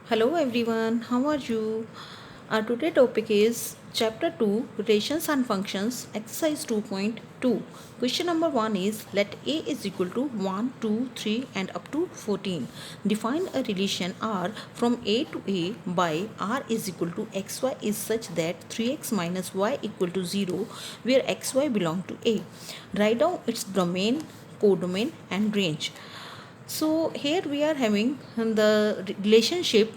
Hello everyone, how are you? Our today topic is chapter 2 Relations and Functions exercise 2.2. Question number 1 is let A is equal to 1, 2, 3 and up to 14. Define a relation R from A to A by R is equal to xy is such that 3x minus y equal to 0 where xy belong to A. Write down its domain, codomain and range. So here we are having the relationship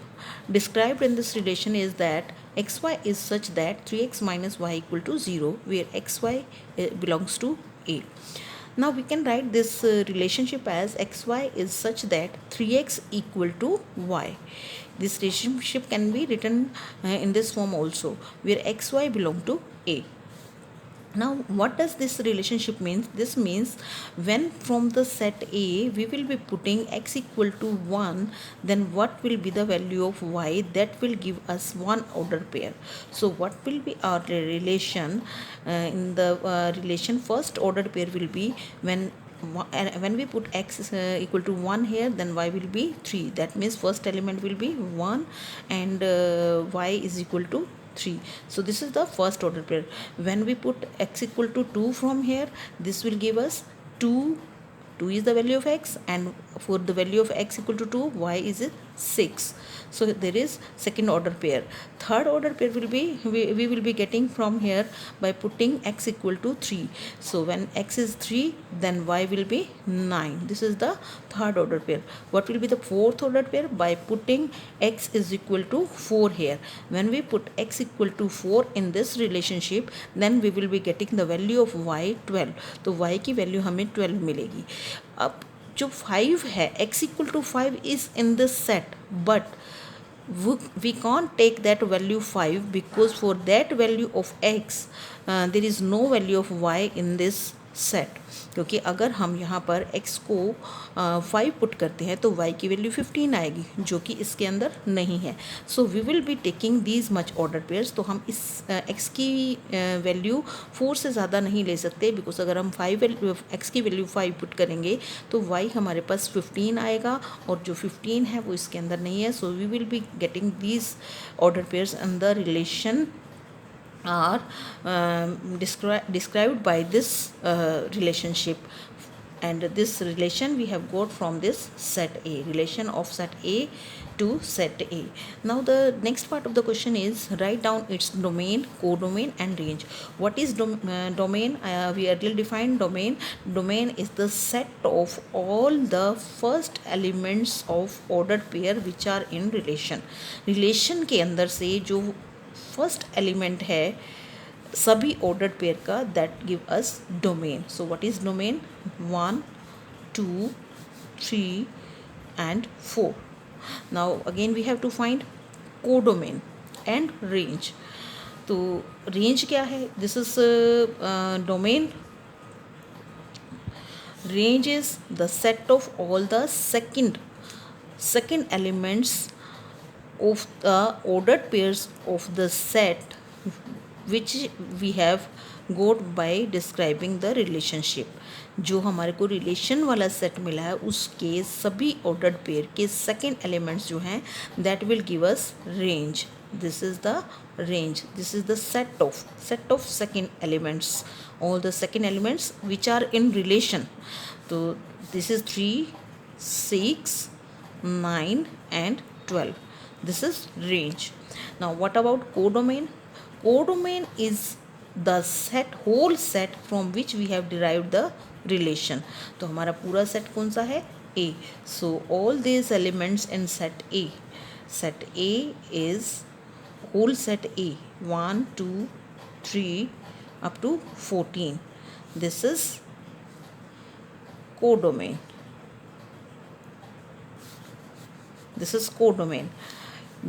described in this relation is that xy is such that 3x minus y equal to 0 where xy belongs to A. Now we can write this relationship as xy is such that 3x equal to y. This relationship can be written in this form also where xy belong to A. Now what does this relationship means? This means when from the set A we will be putting x equal to 1, then what will be the value of y? That will give us one order pair. So what will be our relation? In the relation, first order pair will be when we put x equal to 1 here, then y will be 3. That means first element will be 1 and y is equal to 3. So this is the first order pair. When we put x equal to 2 from here, this will give us 2. 2 is the value of x, and for the value of x equal to 2, y is 6. So there is second order pair. Third order pair will be we will be getting from here by putting x equal to 3. So when x is 3, then y will be 9. This is the third order pair. What will be the fourth order pair? By putting x is equal to 4 here. When we put x equal to 4 in this relationship, then we will be getting the value of y 12. तो y की value हमें 12 मिलेगी. अब जो 5 है, x equal to 5 is in this set, but we can't take that value 5 because for that value of x there is no value of y in this set. क्योंकि अगर हम यहाँ पर x को 5 पुट करते हैं तो y की वैल्यू 15 आएगी, जो कि इसके अंदर नहीं है. So we will be taking these much order pairs. तो हम इस x की वैल्यू 4 से ज़्यादा नहीं ले सकते, बिकॉज अगर हम x की वैल्यू 5 पुट करेंगे तो y हमारे पास 15 आएगा, और जो 15 है वो इसके अंदर नहीं है. So we will be getting these order pairs in the relation are described by this relationship, and this relation we have got from this set A, relation of set A to set A. Now the next part of the question is write down its domain, codomain and range. What is domain? We earlier defined domain. Domain is the set of all the first elements of ordered pair which are in relation. relation के अंदर से जो first element है सभी ordered pair का, that give us domain. So what is domain? 1, 2, 3 and 4. Now again we have to find codomain and range. तो range क्या है? This is domain. Range is the set of all the second elements of the ordered pairs of the set which we have got by describing the relationship. जो हमारे को relation वाला set मिला है उसके सभी ऑर्डर्ड पेयर के second elements जो हैं, that will give us range. This is the range. This is the set of second elements, all the second elements which are in relation. तो this is 3, 6, 9 and 12. This is range. Now what about codomain? Codomain is the whole set from which we have derived the relation. तो हमारा पूरा set कौन सा है? A. So all these elements in set A. Set A is whole set A, 1, 2, 3 up to 14. This is codomain. This is codomain.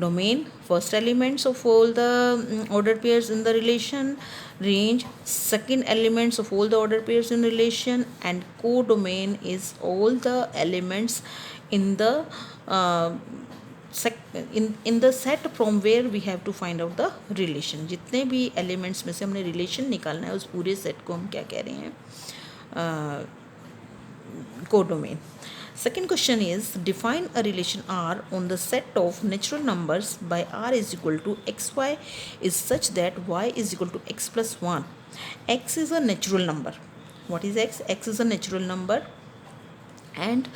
Domain, first elements of all the ordered pairs in the relation. Range, second elements of all the ordered pairs in relation. And codomain is all the elements in the in the set from where we have to find out the relation. जितने भी elements में से हमने relation निकालना है, उस पूरे set को हम क्या कह रहे हैं? Codomain. Second question is define a relation R on the set of natural numbers by R is equal to xy is such that y is equal to x plus 1. X is a natural number. What is x? X is a natural number. And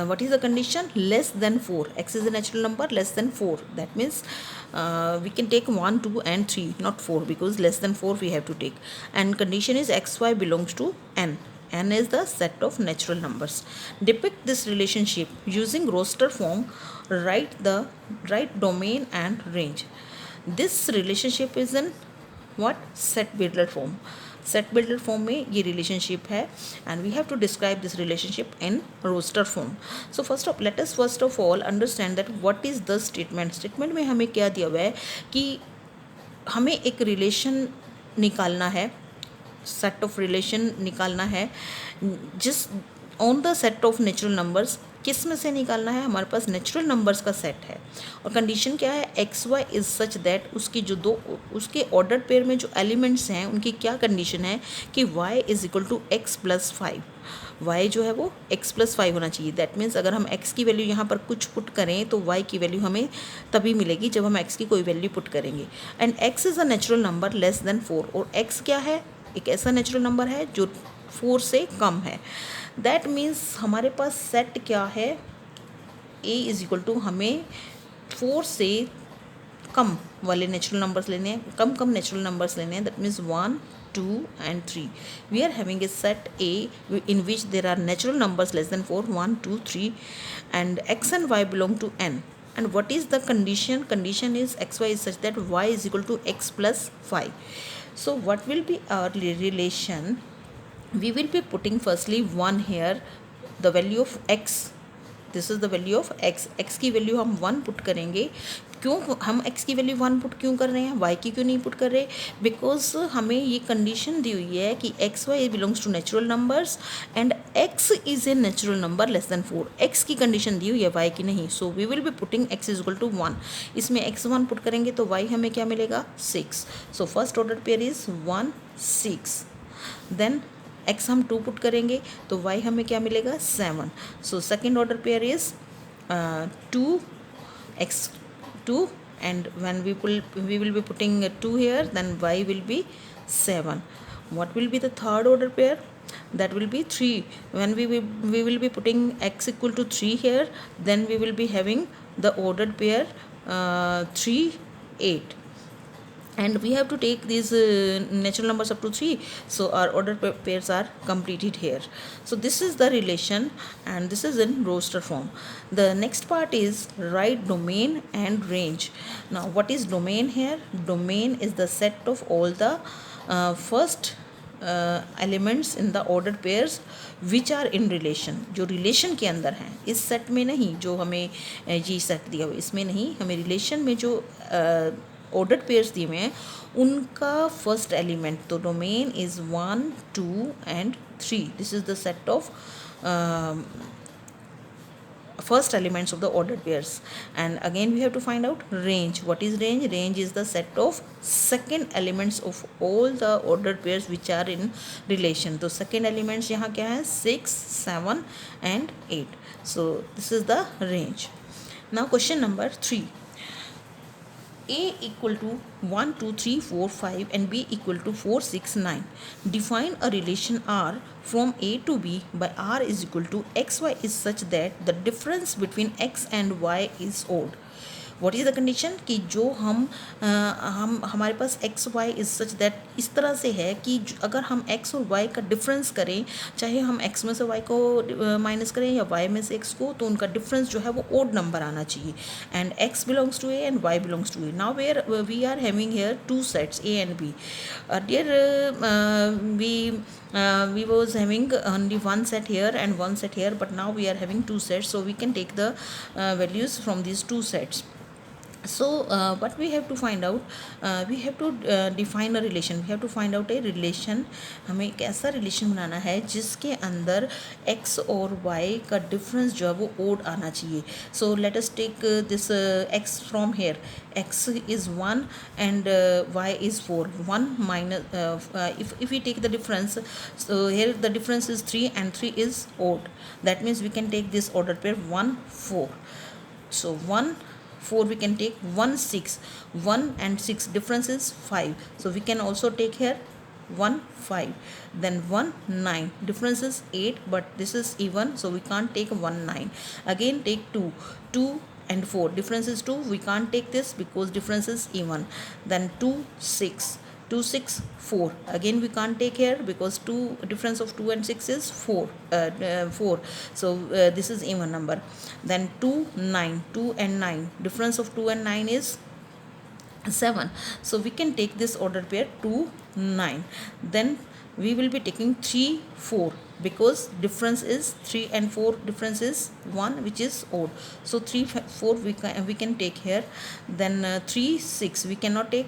what is the condition? Less than 4. X is a natural number less than 4. That means we can take 1, 2 and 3, not 4, because less than 4 we have to take. And condition is xy belongs to n. N is the set of natural numbers. Depict this relationship using roster form. Write domain and range. This relationship is in what? Set builder form. Set builder form में ये relationship है and we have to describe this relationship in roster form. So first of all understand that what is the statement में हमें क्या दिया हुआ है कि हमें एक रिलेशन निकालना है, सेट ऑफ रिलेशन निकालना है जिस on the set of natural numbers. किस में से निकालना है? हमारे पास नेचुरल नंबर्स का सेट है और कंडीशन क्या है? X Y is such that उसकी जो दो उसके ऑर्डर पेयर में जो एलिमेंट्स हैं उनकी क्या कंडीशन है कि y is equal to x plus 5. Y जो है वो x प्लस 5 होना चाहिए. दैट मीन्स अगर हम x की वैल्यू यहाँ पर कुछ पुट करें तो y की वैल्यू हमें तभी मिलेगी जब हम x की कोई वैल्यू पुट करेंगे. And x is a natural number less than 4 और x क्या है? एक ऐसा नेचुरल नंबर है जो 4 से कम है. दैट मीन्स हमारे पास सेट क्या है? a इज इक्वल टू हमें 4 से कम वाले नेचुरल नंबर्स लेने हैं, कम नेचुरल नंबर्स लेने हैं. That means 1, 2 and 3. We are having a set A in which there are natural numbers less than 4, 1, 2, 3 and x and y belong to n. And what is the condition? Condition is xy is such that y is equal to x plus 5. So what will be our relation? We will be putting firstly 1 here, the value of x. This is the value of x. x की value हम 1 put करेंगे. क्यों हम x की value 1 put क्यों कर रहे हैं? y की क्यों नहीं पुट कर रहे? बिकॉज हमें ये कंडीशन दी हुई है कि x y belongs to natural numbers and x is a natural number less than 4. x की कंडीशन दी हुई है, y की नहीं. So we will be putting x is equal to 1. इसमें x 1 पुट करेंगे तो y हमें क्या मिलेगा? 6. So first order pair is 1, 6. Then x हम 2 पुट करेंगे तो y हमें क्या मिलेगा? 7. So second order pair is 2, x 2 and when we will be putting 2 here, then y will be 7. What will be the third order pair? That will be 3. When we will be putting x equal to 3 here, then we will be having the ordered pair 3, 8. And we have to take these natural numbers up to 3, so our order pairs are completed here. So this is the relation and this is in roster form. The next part is write domain and range. Now what is domain here? Domain is the set of all the first elements in the ordered pairs which are in relation. जो relation के अंदर हैं, इस set में नहीं जो हमें ये सेट दिया हुआ, इसमें नहीं, हमें रिलेशन में जो ऑर्डर्ड पेयर्स दिए हुए हैं उनका फर्स्ट एलिमेंट. तो domain is 1, 2 and 3. This is the set of first elements of the ordered pairs. And again we have to find out range. What is range? Range is the set of second elements of all the ordered pairs which are in relation. तो second elements यहाँ क्या है? 6, 7 and 8. So this is the range. Now question number 3. A equal to 1, 2, 3, 4, 5 and B equal to 4, 6, 9. Define a relation R from A to B by R is equal to xy is such that the difference between x and y is odd. What is the condition? कि जो हम हमारे पास X Y is such that इस तरह से है कि अगर हम एक्स और वाई का डिफरेंस करें, चाहे हम एक्स में से वाई को माइनस करें या वाई में से एक्स को, तो उनका डिफरेंस जो है वो ओड नंबर आना चाहिए. And x belongs to A and y belongs to A. Now where we are having here two sets A and B. Earlier we was having only one set here and one set here, but now we are having two sets, so we can take the values from these two sets. So what we have to find out, we have to define a relation. We have to find out a relation. हमें एक ऐसा relation बनाना है जिसके अंदर x और y का difference जो है वो ओड आना चाहिए. So let us take this x from here. X is 1 and y is 4. 1 minus if we take the difference, so here the difference is 3 and 3 is odd. That means we can take this ordered pair 1 4. So 1 4 we can take, 1 6, 1 and 6 difference is 5, so we can also take here 1 5. Then 1 9 difference is 8, but this is even, so we can't take 1 9. Again take 2 2 and 4 difference is 2, we can't take this because difference is even. Then 2 6 2 6 4, again we can't take here because 2 difference of 2 and 6 is 4 4, so this is even number. Then 2 9 2 and 9 difference of 2 and 9 is 7, so we can take this ordered pair 2 9. Then we will be taking 3 4 because difference is 3 and 4 difference is 1, which is odd, so 3 4 we can take here. Then 3 6 we cannot take,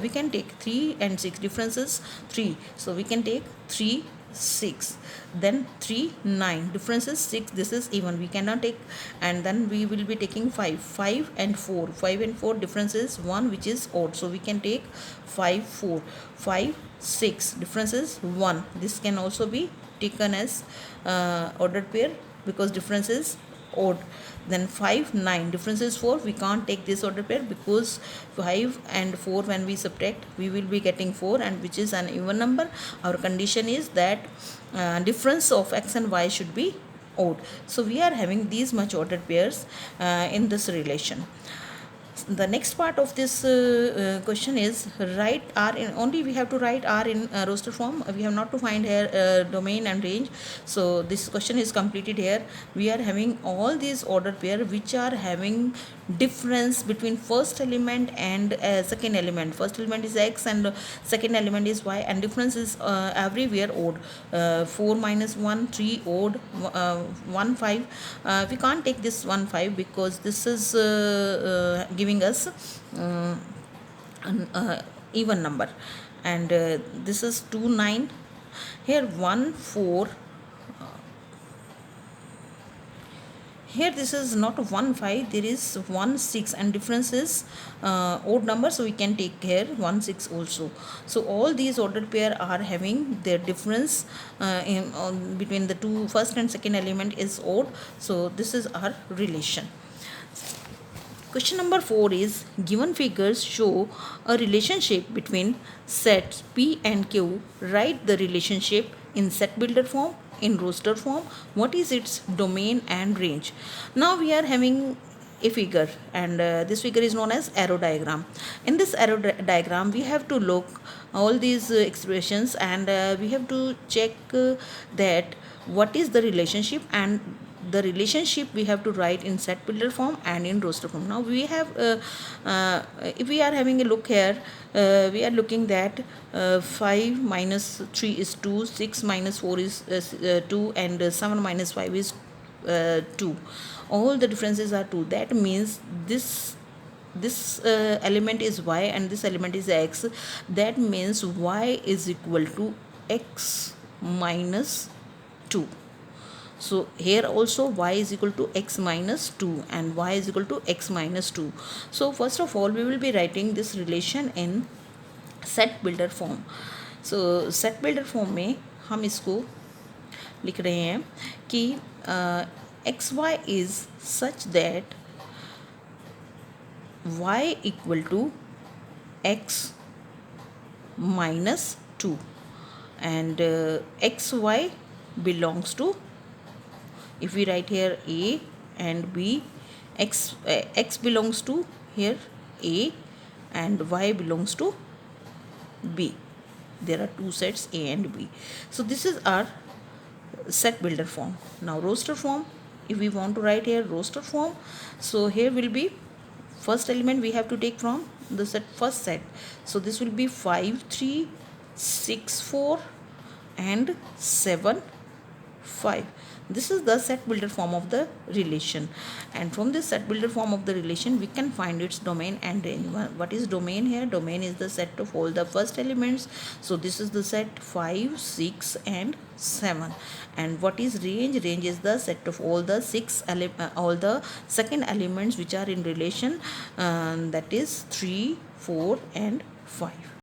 we can take 3 and 6 difference is 3, so we can take 3 6. Then 3 9 difference is 6, this is even, we cannot take. And then we will be taking 5 5 and 4, 5 and 4 difference is 1, which is odd, so we can take 5 4 5 6 difference is 1, this can also be taken as ordered pair because difference is odd. Then 5 9 difference is 4, we can't take this ordered pair because 5 and 4 when we subtract we will be getting 4, and which is an even number. Our condition is that difference of x and y should be odd, so we are having these much ordered pairs in this relation. The next part of this question is write r in, only we have to write r in roster form, we have not to find here domain and range. So this question is completed here. We are having all these ordered pair which are having difference between first element and second element. First element is x and second element is y, and difference is everywhere odd. 4 minus 1 3 odd, 1 5, we can't take this 1 5 because this is giving us an even number. And this is 2 9, here 1 4, here this is not 1 5, there is 1 6, and difference is odd number, so we can take here 1 6 also. So all these ordered pair are having their difference between the two first and second element is odd, so this is our relation. Question number 4 is given figures show a relationship between sets P and Q. Write the relationship in set builder form, in roster form. What is its domain and range? Now we are having a figure, and this figure is known as arrow diagram. In this arrow diagram we have to look all these expressions, and we have to check that what is the relationship, and the relationship we have to write in set builder form and in roster form. Now we have if we are having a look here, we are looking that 5 minus 3 is 2, 6 minus 4 is 2, and 7 minus 5 is 2. All the differences are 2. That means this element is y and this element is x. That means y is equal to x minus 2. So here also y is equal to x minus 2 and y is equal to x minus 2. So first of all we will be writing this relation in set builder form. So set builder form में हम इसको लिख रहे हैं कि xy is such that y equal to x minus 2, and xy belongs to, if we write here a and b, x belongs to here a and y belongs to b. There are two sets a and b. So this is our set builder form. Now roster form, if we want to write here roster form, so here will be first element we have to take from the set first set. So this will be 5 3 6 4 and 7 5. This is the set builder form of the relation, and from this set builder form of the relation we can find its domain and range. What is domain here? Domain is the set of all the first elements, so this is the set 5, 6 and 7. And what is range? Range is the set of all the all the second elements which are in relation, that is 3, 4 and 5.